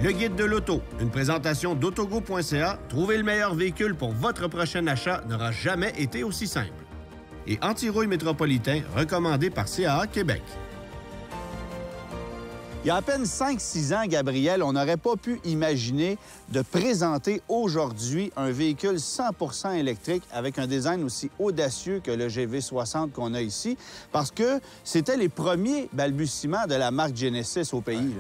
Le guide de l'auto, une présentation d'autogo.ca. Trouver le meilleur véhicule pour votre prochain achat n'aura jamais été aussi simple. Et Anti-Rouille Métropolitain, recommandé par CAA Québec. Il y a à peine 5-6 ans, Gabriel, on n'aurait pas pu imaginer de présenter aujourd'hui un véhicule 100% électrique avec un design aussi audacieux que le GV60 qu'on a ici, parce que c'était les premiers balbutiements de la marque Genesis au pays.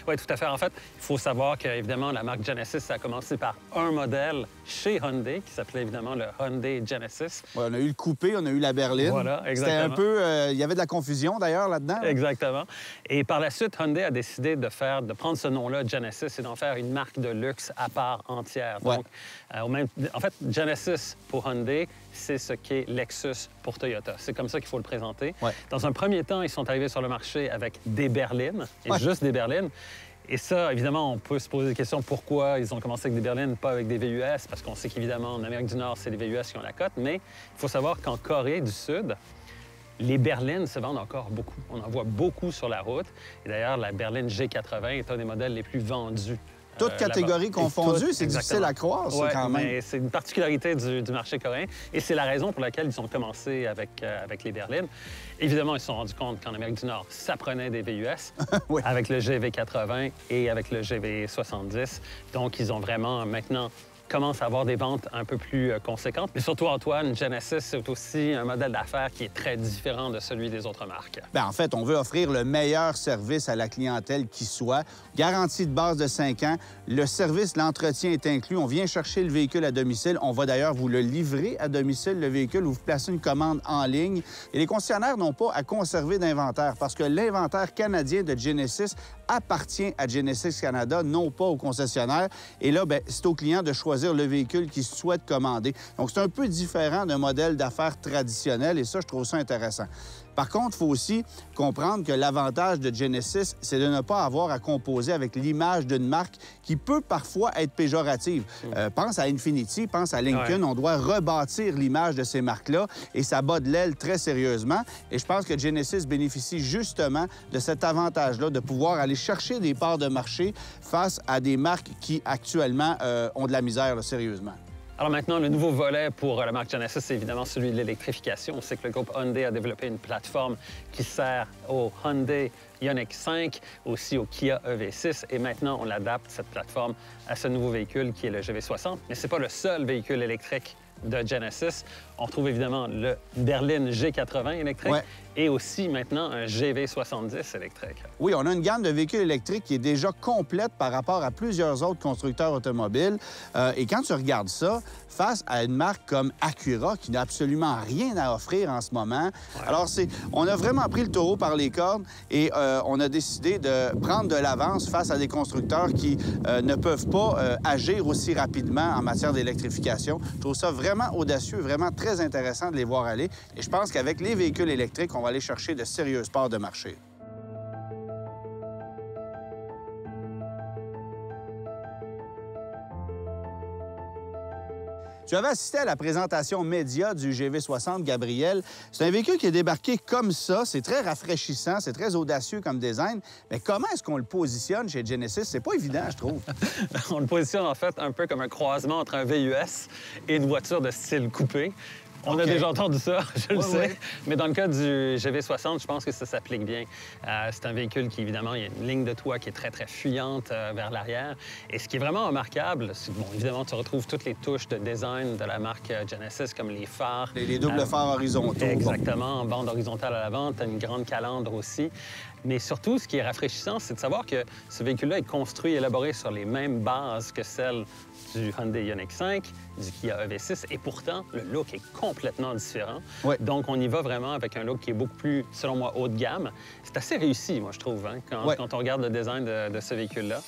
Oui, tout à fait. En fait, il faut savoir qu'évidemment, la marque Genesis, ça a commencé par un modèle chez Hyundai qui s'appelait évidemment le Hyundai Genesis. Ouais, on a eu le coupé, on a eu la berline. Voilà, exactement. C'était un peu... il y avait de la confusion, d'ailleurs, là-dedans. Exactement. Et par la suite, Hyundai a décidé de prendre ce nom-là, Genesis, et d'en faire une marque de luxe à part entière. Ouais. Donc, en fait, Genesis pour Hyundai, c'est ce qu'est Lexus pour Toyota. C'est comme ça qu'il faut le présenter. Ouais. Dans un premier temps, ils sont arrivés sur le marché avec des berlines, et Ouais. juste des berlines. Et ça, évidemment, on peut se poser des questions pourquoi ils ont commencé avec des berlines, pas avec des VUS, parce qu'on sait qu'évidemment, en Amérique du Nord, c'est les VUS qui ont la cote, mais il faut savoir qu'en Corée du Sud, les berlines se vendent encore beaucoup. On en voit beaucoup sur la route. Et d'ailleurs, la berline G80 est un des modèles les plus vendus. Toutes catégories confondues, c'est difficile à croire, ça, quand même. Mais c'est une particularité du marché coréen. Et c'est la raison pour laquelle ils ont commencé avec les berlines. Évidemment, ils se sont rendus compte qu'en Amérique du Nord, ça prenait des VUS Oui. avec le GV80 et avec le GV70. Donc, ils ont vraiment maintenant commence à avoir des ventes un peu plus conséquentes. Mais surtout, Antoine, Genesis, c'est aussi un modèle d'affaires qui est très différent de celui des autres marques. Bien, en fait, on veut offrir le meilleur service à la clientèle qui soit. Garantie de base de 5 ans. Le service, l'entretien est inclus. On vient chercher le véhicule à domicile. On va d'ailleurs vous le livrer à domicile, le véhicule, ou vous placez une commande en ligne. Et les concessionnaires n'ont pas à conserver d'inventaire parce que l'inventaire canadien de Genesis appartient à Genesis Canada, non pas aux concessionnaires. Et là, bien, c'est au client de choisir le véhicule qu'il souhaite commander. Donc, c'est un peu différent d'un modèle d'affaires traditionnel et ça, je trouve ça intéressant. Par contre, il faut aussi comprendre que l'avantage de Genesis, c'est de ne pas avoir à composer avec l'image d'une marque qui peut parfois être péjorative. Pense à Infiniti, pense à Lincoln. Ouais. On doit rebâtir l'image de ces marques-là et ça bat de l'aile très sérieusement. Et je pense que Genesis bénéficie justement de cet avantage-là, de pouvoir aller chercher des parts de marché face à des marques qui, actuellement, ont de la misère, là, sérieusement. Alors maintenant, le nouveau volet pour la marque Genesis, c'est évidemment celui de l'électrification. On sait que le groupe Hyundai a développé une plateforme qui sert au Hyundai Ioniq 5, aussi au Kia EV6, et maintenant, on adapte cette plateforme à ce nouveau véhicule qui est le GV60. Mais ce n'est pas le seul véhicule électrique de Genesis. On retrouve évidemment le berline G80 électrique et aussi maintenant un GV70 électrique. Oui, on a une gamme de véhicules électriques qui est déjà complète par rapport à plusieurs autres constructeurs automobiles. Et quand tu regardes ça, face à une marque comme Acura qui n'a absolument rien à offrir en ce moment, alors on a vraiment pris le taureau par les cornes et on a décidé de prendre de l'avance face à des constructeurs qui ne peuvent pas agir aussi rapidement en matière d'électrification. Je trouve ça vraiment audacieux, vraiment très intéressant de les voir aller. Et je pense qu'avec les véhicules électriques, on va aller chercher de sérieuses parts de marché. Tu avais assisté à la présentation média du GV60, Gabriel. C'est un véhicule qui est débarqué comme ça. C'est très rafraîchissant, c'est très audacieux comme design. Mais comment est-ce qu'on le positionne chez Genesis? C'est pas évident, je trouve. On le positionne en fait un peu comme un croisement entre un VUS et une voiture de style coupé. On a déjà entendu ça, je le sais. Mais dans le cas du GV60, je pense que ça s'applique bien. C'est un véhicule qui, évidemment, il y a une ligne de toit qui est très, très fuyante vers l'arrière. Et ce qui est vraiment remarquable, c'est bon, évidemment, tu retrouves toutes les touches de design de la marque Genesis, comme les phares. Les doubles phares horizontaux. Exactement, en bande horizontale à l'avant. Tu as une grande calandre aussi. Mais surtout, ce qui est rafraîchissant, c'est de savoir que ce véhicule-là est construit et élaboré sur les mêmes bases que celles du Hyundai Ioniq 5, du Kia EV6, et pourtant, le look est complètement différent. Donc, on y va vraiment avec un look qui est beaucoup plus, selon moi, haut de gamme. C'est assez réussi, moi, je trouve, hein, quand on regarde le design de ce véhicule-là.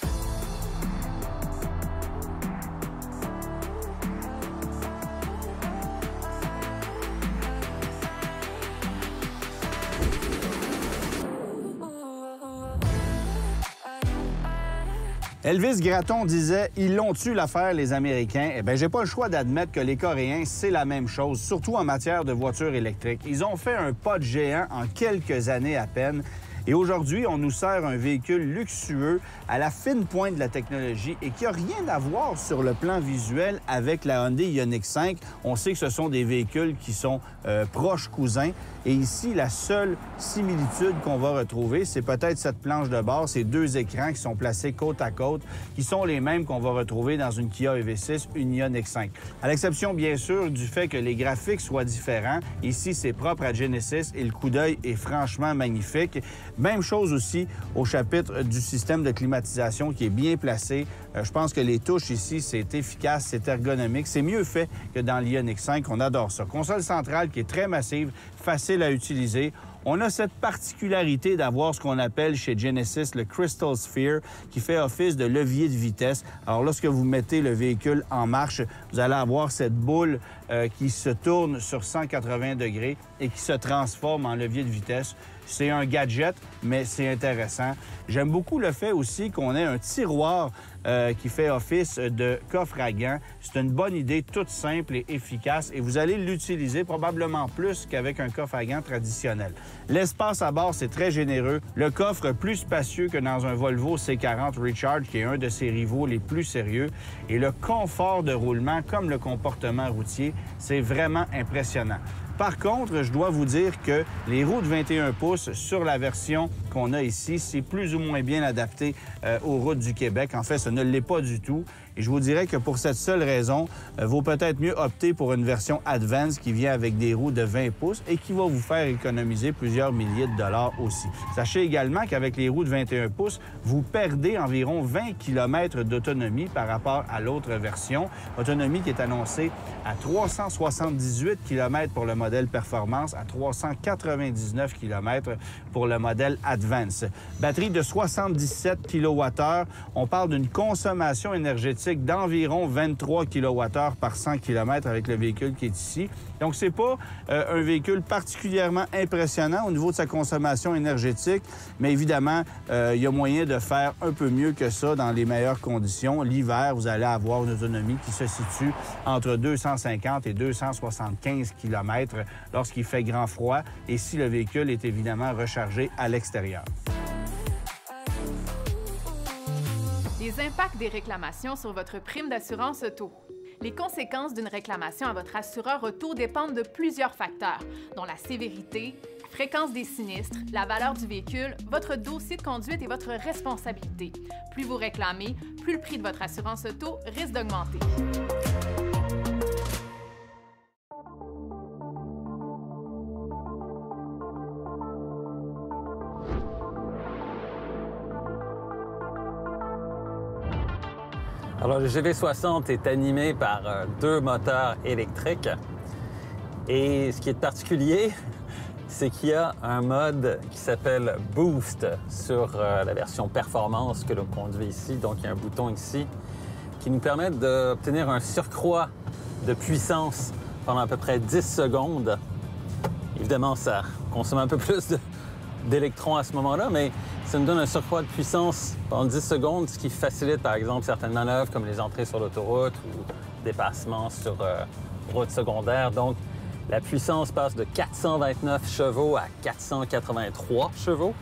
Elvis Gratton disait « Ils l'ont-tu l'affaire, les Américains? » Eh bien, j'ai pas le choix d'admettre que les Coréens, c'est la même chose, surtout en matière de voitures électriques. Ils ont fait un pas de géant en quelques années à peine. Et aujourd'hui, on nous sert un véhicule luxueux à la fine pointe de la technologie et qui n'a rien à voir sur le plan visuel avec la Hyundai Ioniq 5. On sait que ce sont des véhicules qui sont proches cousins. Et ici, la seule similitude qu'on va retrouver, c'est peut-être cette planche de bord, ces deux écrans qui sont placés côte à côte, qui sont les mêmes qu'on va retrouver dans une Kia EV6, une Ioniq 5. À l'exception, bien sûr, du fait que les graphiques soient différents. Ici, c'est propre à Genesis et le coup d'œil est franchement magnifique. Même chose aussi au chapitre du système de climatisation qui est bien placé. Je pense que les touches ici, c'est efficace, c'est ergonomique. C'est mieux fait que dans l'Ioniq 5. On adore ça. Console centrale qui est très massive, facile à utiliser. On a cette particularité d'avoir ce qu'on appelle chez Genesis le Crystal Sphere, qui fait office de levier de vitesse. Alors, lorsque vous mettez le véhicule en marche, vous allez avoir cette boule qui se tourne sur 180 degrés et qui se transforme en levier de vitesse. C'est un gadget, mais c'est intéressant. J'aime beaucoup le fait aussi qu'on ait un tiroir qui fait office de coffre à gants. C'est une bonne idée, toute simple et efficace, et vous allez l'utiliser probablement plus qu'avec un coffre à gants traditionnel. L'espace à bord, c'est très généreux. Le coffre plus spacieux que dans un Volvo C40 Recharge, qui est un de ses rivaux les plus sérieux. Et le confort de roulement, comme le comportement routier, c'est vraiment impressionnant. Par contre, je dois vous dire que les roues de 21 pouces sur la version qu'on a ici, c'est plus ou moins bien adapté aux routes du Québec. En fait, ça ne l'est pas du tout. Et je vous dirais que pour cette seule raison, vaut peut-être mieux opter pour une version Advance qui vient avec des roues de 20 pouces et qui va vous faire économiser plusieurs milliers de dollars aussi. Sachez également qu'avec les roues de 21 pouces, vous perdez environ 20 km d'autonomie par rapport à l'autre version. Autonomie qui est annoncée à 378 km pour le modèle Performance, à 399 km pour le modèle Advance. Batterie de 77 kWh. On parle d'une consommation énergétique d'environ 23 kWh par 100 km avec le véhicule qui est ici. Donc, c'est pas un véhicule particulièrement impressionnant au niveau de sa consommation énergétique, mais évidemment, il y a moyen de faire un peu mieux que ça dans les meilleures conditions. L'hiver, vous allez avoir une autonomie qui se situe entre 250 et 275 km lorsqu'il fait grand froid et si le véhicule est évidemment rechargé à l'extérieur. Les impacts des réclamations sur votre prime d'assurance auto. Les conséquences d'une réclamation à votre assureur auto dépendent de plusieurs facteurs, dont la sévérité, la fréquence des sinistres, la valeur du véhicule, votre dossier de conduite et votre responsabilité. Plus vous réclamez, plus le prix de votre assurance auto risque d'augmenter. Alors, le GV60 est animé par deux moteurs électriques. Et ce qui est particulier, c'est qu'il y a un mode qui s'appelle Boost sur la version Performance que l'on conduit ici. Donc, il y a un bouton ici qui nous permet d'obtenir un surcroît de puissance pendant à peu près 10 secondes. Évidemment, ça consomme un peu plus d'électrons à ce moment-là, mais ça nous donne un surcroît de puissance pendant 10 secondes, ce qui facilite, par exemple, certaines manœuvres comme les entrées sur l'autoroute ou dépassements sur route secondaire. Donc, la puissance passe de 429 chevaux à 483 chevaux.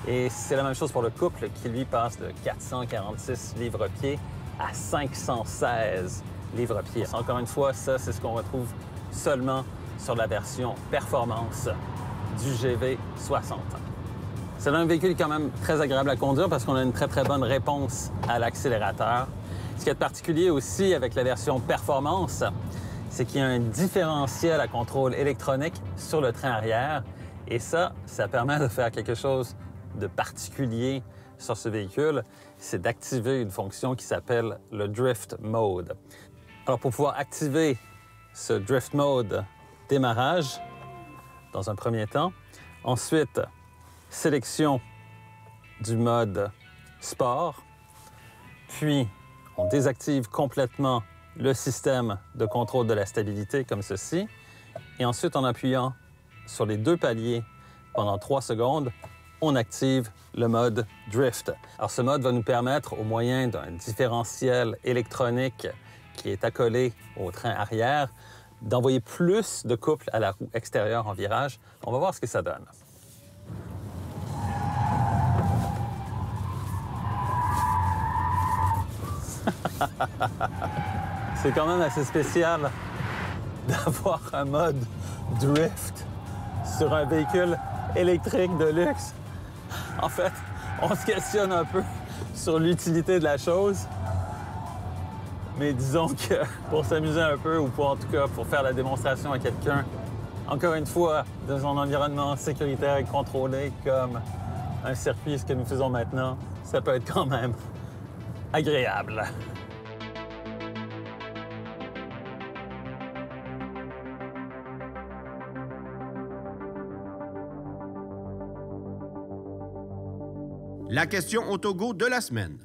Et c'est la même chose pour le couple qui, lui, passe de 446 livres-pieds à 516 livres-pieds. Encore une fois, ça, c'est ce qu'on retrouve seulement sur la version Performance du GV60. C'est un véhicule quand même très agréable à conduire parce qu'on a une très, très bonne réponse à l'accélérateur. Ce qui est particulier aussi avec la version Performance, c'est qu'il y a un différentiel à contrôle électronique sur le train arrière. Et ça permet de faire quelque chose de particulier sur ce véhicule. C'est d'activer une fonction qui s'appelle le Drift Mode. Alors, pour pouvoir activer ce Drift Mode démarrage, dans un premier temps, ensuite, sélection du mode Sport, puis on désactive complètement le système de contrôle de la stabilité comme ceci, et ensuite en appuyant sur les deux paliers pendant 3 secondes, on active le mode Drift. Alors ce mode va nous permettre, au moyen d'un différentiel électronique qui est accolé au train arrière, d'envoyer plus de couple à la roue extérieure en virage. On va voir ce que ça donne. C'est quand même assez spécial d'avoir un mode drift sur un véhicule électrique de luxe. En fait, on se questionne un peu sur l'utilité de la chose. Mais disons que pour s'amuser un peu, ou pour, en tout cas pour faire la démonstration à quelqu'un, encore une fois, dans un environnement sécuritaire et contrôlé comme un circuit, ce que nous faisons maintenant, ça peut être quand même agréable. La question Autogo de la semaine.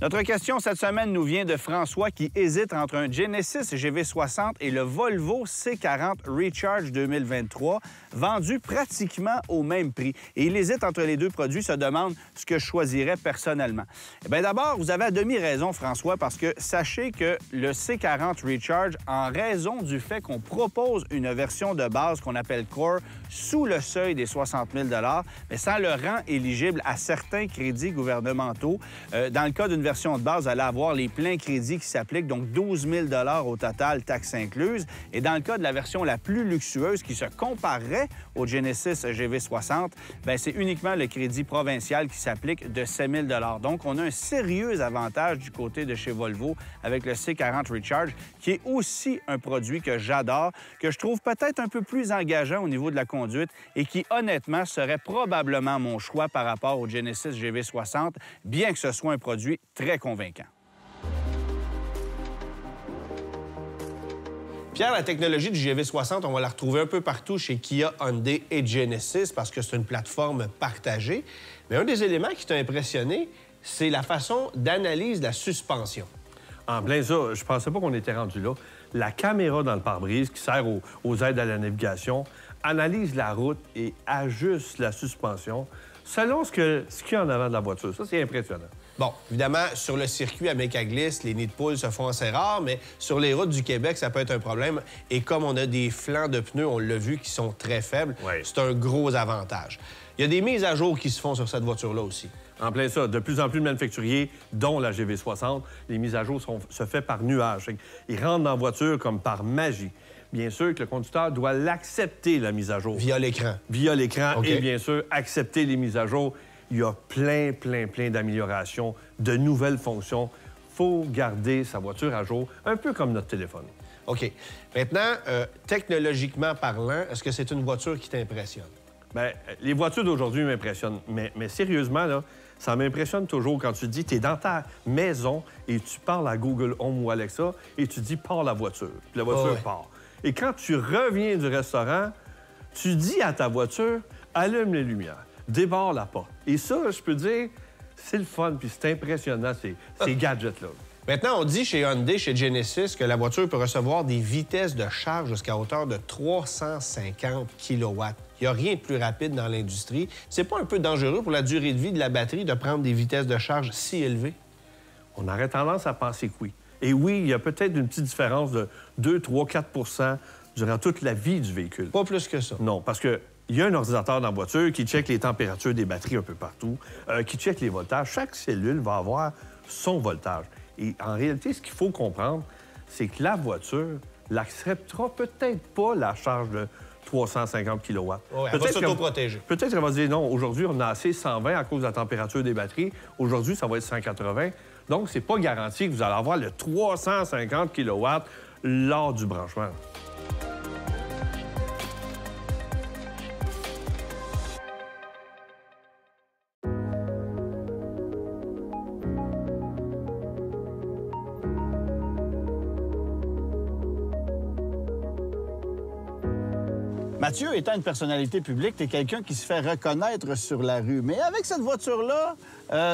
Notre question cette semaine nous vient de François qui hésite entre un Genesis GV60 et le Volvo C40 Recharge 2023, vendu pratiquement au même prix. Et il hésite entre les deux produits, se demande ce que je choisirais personnellement. Eh bien, d'abord, vous avez à demi raison, François, parce que sachez que le C40 Recharge, en raison du fait qu'on propose une version de base qu'on appelle Core sous le seuil des 60 000 mais ça le rend éligible à certains crédits gouvernementaux. Dans le cas d'une version de base, vous allez avoir les pleins crédits qui s'appliquent, donc 12 000 au total, taxes incluses. Et dans le cas de la version la plus luxueuse qui se comparerait au Genesis GV60, bien, c'est uniquement le crédit provincial qui s'applique de 7 000 Donc, on a un sérieux avantage du côté de chez Volvo avec le C40 Recharge, qui est aussi un produit que j'adore, que je trouve peut-être un peu plus engageant au niveau de la conduite et qui, honnêtement, serait probablement mon choix par rapport au Genesis GV60, bien que ce soit un produit très convaincant. Pierre, la technologie du GV60, on va la retrouver un peu partout chez Kia, Hyundai et Genesis parce que c'est une plateforme partagée. Mais un des éléments qui t'a impressionné, c'est la façon d'analyse de la suspension. En plein ça, je pensais pas qu'on était rendu là. La caméra dans le pare-brise qui sert aux aides à la navigation analyse la route et ajuste la suspension selon ce qu'il y a en avant de la voiture. Ça, c'est impressionnant. Bon, évidemment, sur le circuit à Mécaglisse, les nids de poules se font assez rares, mais sur les routes du Québec, ça peut être un problème. Et comme on a des flancs de pneus, on l'a vu, qui sont très faibles, c'est un gros avantage. Il y a des mises à jour qui se font sur cette voiture-là aussi. En plein ça. De plus en plus de manufacturiers, dont la GV60, les mises à jour se font par nuage. Ils rentrent dans la voiture comme par magie. Bien sûr que le conducteur doit l'accepter, la mise à jour. Via l'écran. Via l'écran et, bien sûr, accepter les mises à jour. Il y a plein d'améliorations, de nouvelles fonctions. Il faut garder sa voiture à jour, un peu comme notre téléphone. OK. Maintenant, technologiquement parlant, est-ce que c'est une voiture qui t'impressionne? Bien, les voitures d'aujourd'hui m'impressionnent. Mais sérieusement, là, ça m'impressionne toujours quand tu dis, tu es dans ta maison et tu parles à Google Home ou Alexa et tu dis, pars la voiture. Puis la voiture part. Et quand tu reviens du restaurant, tu dis à ta voiture, allume les lumières, débarre la porte. Et ça, je peux dire, c'est le fun, puis c'est impressionnant, ces gadgets-là. Maintenant, on dit chez Hyundai, chez Genesis, que la voiture peut recevoir des vitesses de charge jusqu'à hauteur de 350 kW. Il n'y a rien de plus rapide dans l'industrie. C'est pas un peu dangereux pour la durée de vie de la batterie de prendre des vitesses de charge si élevées? On aurait tendance à penser que oui. Et oui, il y a peut-être une petite différence de 2, 3, 4 durant toute la vie du véhicule. Pas plus que ça. Non, parce qu'il y a un ordinateur dans la voiture qui check les températures des batteries un peu partout, qui check les voltages. Chaque cellule va avoir son voltage. Et en réalité, ce qu'il faut comprendre, c'est que la voiture n'acceptera peut-être pas la charge de 350 kW. Ouais, elle va s'autoprotéger. Peut-être qu'elle va se dire, non, aujourd'hui, on a assez 120 à cause de la température des batteries. Aujourd'hui, ça va être 180. Donc, c'est pas garanti que vous allez avoir le 350 kW lors du branchement. Mathieu, étant une personnalité publique, tu es quelqu'un qui se fait reconnaître sur la rue. Mais avec cette voiture-là,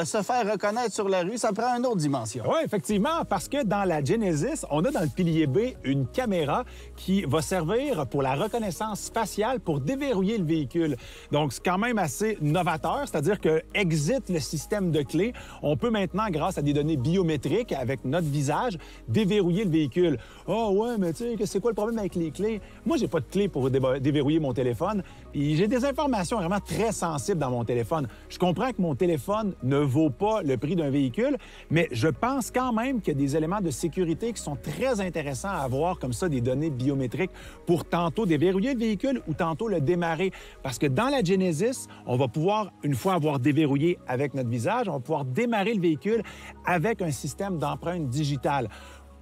se faire reconnaître sur la rue, ça prend une autre dimension. Oui, effectivement, parce que dans la Genesis, on a dans le pilier B une caméra qui va servir pour la reconnaissance faciale pour déverrouiller le véhicule. Donc, c'est quand même assez novateur, c'est-à-dire que exit le système de clés, on peut maintenant, grâce à des données biométriques avec notre visage, déverrouiller le véhicule. Ah ouais, mais tu sais, c'est quoi le problème avec les clés? Moi, j'ai pas de clé pour déverrouiller mon téléphone. Puis j'ai des informations vraiment très sensibles dans mon téléphone. Je comprends que mon téléphone ne vaut pas le prix d'un véhicule, mais je pense quand même qu'il y a des éléments de sécurité qui sont très intéressants à avoir, comme ça, des données biométriques pour tantôt déverrouiller le véhicule ou tantôt le démarrer. Parce que dans la Genesis, on va pouvoir, une fois avoir déverrouillé avec notre visage, on va pouvoir démarrer le véhicule avec un système d'empreinte digitale.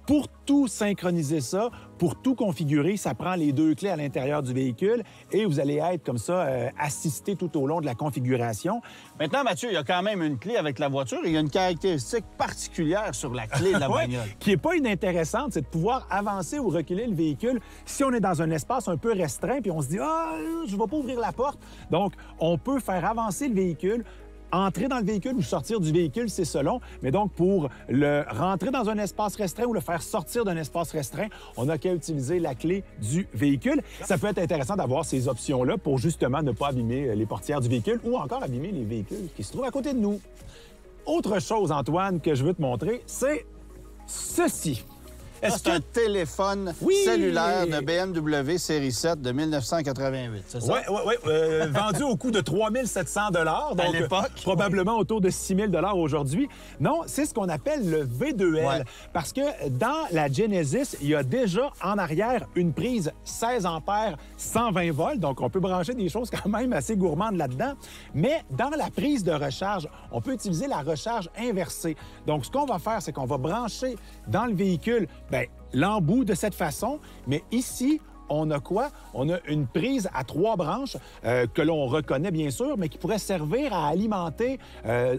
Pour tout synchroniser ça, pour tout configurer, ça prend les 2 clés à l'intérieur du véhicule et vous allez être comme ça assisté tout au long de la configuration. Maintenant, Mathieu, il y a quand même une clé avec la voiture et il y a une caractéristique particulière sur la clé de la bagnole. Ouais, qui n'est pas inintéressante, c'est de pouvoir avancer ou reculer le véhicule si on est dans un espace un peu restreint puis on se dit « Ah, je ne vais pas ouvrir la porte ». Donc, on peut faire avancer le véhicule, entrer dans le véhicule ou sortir du véhicule, c'est selon. Mais donc, pour le rentrer dans un espace restreint ou le faire sortir d'un espace restreint, on n'a qu'à utiliser la clé du véhicule. Ça peut être intéressant d'avoir ces options-là pour justement ne pas abîmer les portières du véhicule ou encore abîmer les véhicules qui se trouvent à côté de nous. Autre chose, Antoine, que je veux te montrer, c'est ceci. C'est un téléphone cellulaire de BMW série 7 de 1988, c'est ça? Oui, vendu au coût de 3 700 $, donc à l'époque, probablement autour de 6 000 $ aujourd'hui. Non, c'est ce qu'on appelle le V2L, parce que dans la Genesis, il y a déjà en arrière une prise 16 ampères 120 volts, donc on peut brancher des choses quand même assez gourmandes là-dedans, mais dans la prise de recharge, on peut utiliser la recharge inversée. Donc, ce qu'on va faire, c'est qu'on va brancher dans le véhicule l'embout de cette façon, mais ici, on a quoi? On a une prise à 3 branches que l'on reconnaît bien sûr, mais qui pourrait servir à alimenter,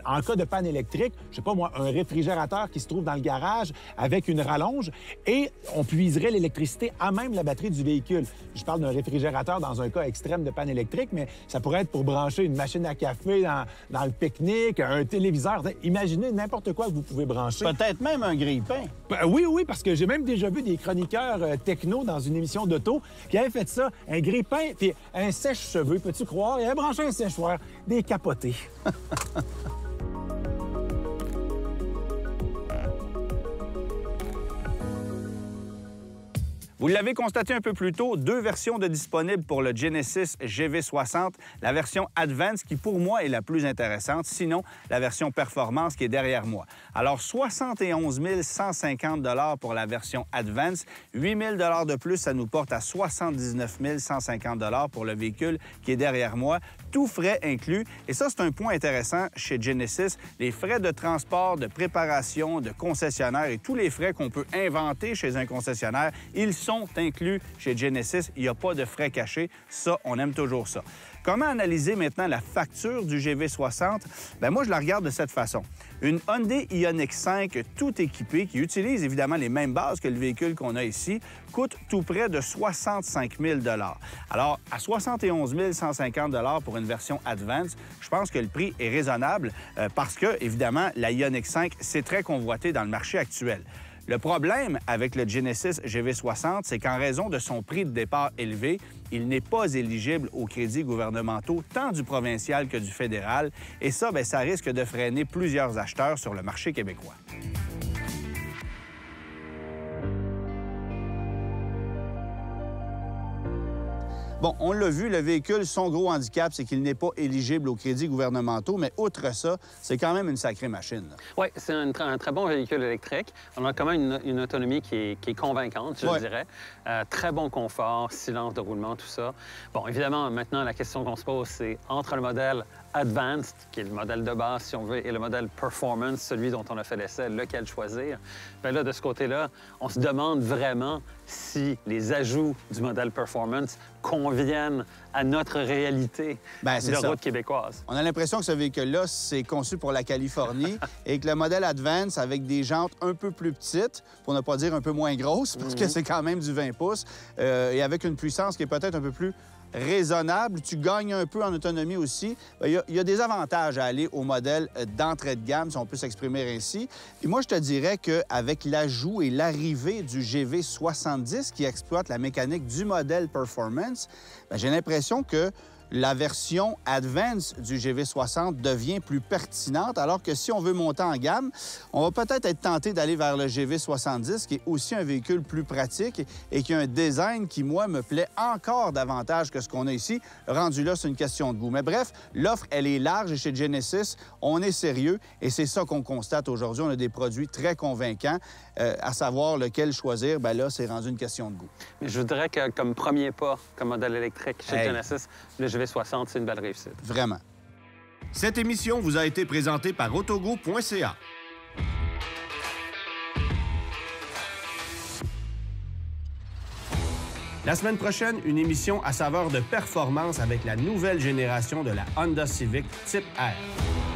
en cas de panne électrique, je sais pas moi, un réfrigérateur qui se trouve dans le garage avec une rallonge et on puiserait l'électricité à même la batterie du véhicule. Je parle d'un réfrigérateur dans un cas extrême de panne électrique, mais ça pourrait être pour brancher une machine à café dans le pique-nique, un téléviseur. Imaginez n'importe quoi que vous pouvez brancher. Peut-être même un grille-pain. Oui, parce que j'ai même déjà vu des chroniqueurs techno dans une émission d'auto qui avait fait ça, un grille-pain puis un sèche-cheveux, peux-tu croire? Il avait branché un séchoir, des capotés. Vous l'avez constaté un peu plus tôt, 2 versions de disponibles pour le Genesis GV60. La version Advance, qui pour moi est la plus intéressante, sinon la version Performance qui est derrière moi. Alors, 71 150 $ pour la version Advance. 8 000 $ de plus, ça nous porte à 79 150 $ pour le véhicule qui est derrière moi. Tout frais inclus. Et ça, c'est un point intéressant chez Genesis. Les frais de transport, de préparation, de concessionnaire et tous les frais qu'on peut inventer chez un concessionnaire, ils sont inclus chez Genesis. Il n'y a pas de frais cachés. Ça, on aime toujours ça. Comment analyser maintenant la facture du GV60? Bien, moi, je la regarde de cette façon. Une Hyundai Ioniq 5 tout équipée, qui utilise évidemment les mêmes bases que le véhicule qu'on a ici, coûte tout près de 65 000 $. Alors, à 71 150 $ pour une version Advance, je pense que le prix est raisonnable parce que, évidemment, la Ioniq 5, c'est très convoité dans le marché actuel. Le problème avec le Genesis GV60, c'est qu'en raison de son prix de départ élevé, il n'est pas éligible aux crédits gouvernementaux, tant du provincial que du fédéral. Et ça, bien, ça risque de freiner plusieurs acheteurs sur le marché québécois. Bon, on l'a vu, le véhicule, son gros handicap, c'est qu'il n'est pas éligible aux crédits gouvernementaux, mais outre ça, c'est quand même une sacrée machine. Oui, c'est un très bon véhicule électrique. On a quand même une autonomie qui est convaincante, je dirais. Très bon confort, silence de roulement, tout ça. Bon, évidemment, maintenant, la question qu'on se pose, c'est entre le modèle Advanced, qui est le modèle de base, si on veut, et le modèle Performance, celui dont on a fait l'essai, lequel choisir. Bien là, de ce côté-là, on se demande vraiment si les ajouts du modèle Performance conviennent à notre réalité de route québécoise. On a l'impression que ce véhicule-là, c'est conçu pour la Californie et que le modèle Advance, avec des jantes un peu plus petites, pour ne pas dire un peu moins grosses, parce que c'est quand même du 20 pouces, et avec une puissance qui est peut-être un peu plus raisonnable, tu gagnes un peu en autonomie aussi. Il y a des avantages à aller au modèle d'entrée de gamme, si on peut s'exprimer ainsi. Puis moi, je te dirais qu'avec l'ajout et l'arrivée du GV70 qui exploite la mécanique du modèle Performance, bien, j'ai l'impression que la version Advance du GV60 devient plus pertinente, alors que si on veut monter en gamme, on va peut-être être tenté d'aller vers le GV70, qui est aussi un véhicule plus pratique et qui a un design qui, moi, me plaît encore davantage que ce qu'on a ici. Rendu là, c'est une question de goût. Mais bref, l'offre, elle est large et chez Genesis, on est sérieux et c'est ça qu'on constate aujourd'hui. On a des produits très convaincants. À savoir lequel choisir, bien là, c'est rendu une question de goût. Mais je voudrais que, comme premier pas, comme modèle électrique chez Genesis, le GV60, c'est une belle réussite. Vraiment. Cette émission vous a été présentée par autogo.ca. La semaine prochaine, une émission à saveur de performance avec la nouvelle génération de la Honda Civic Type R.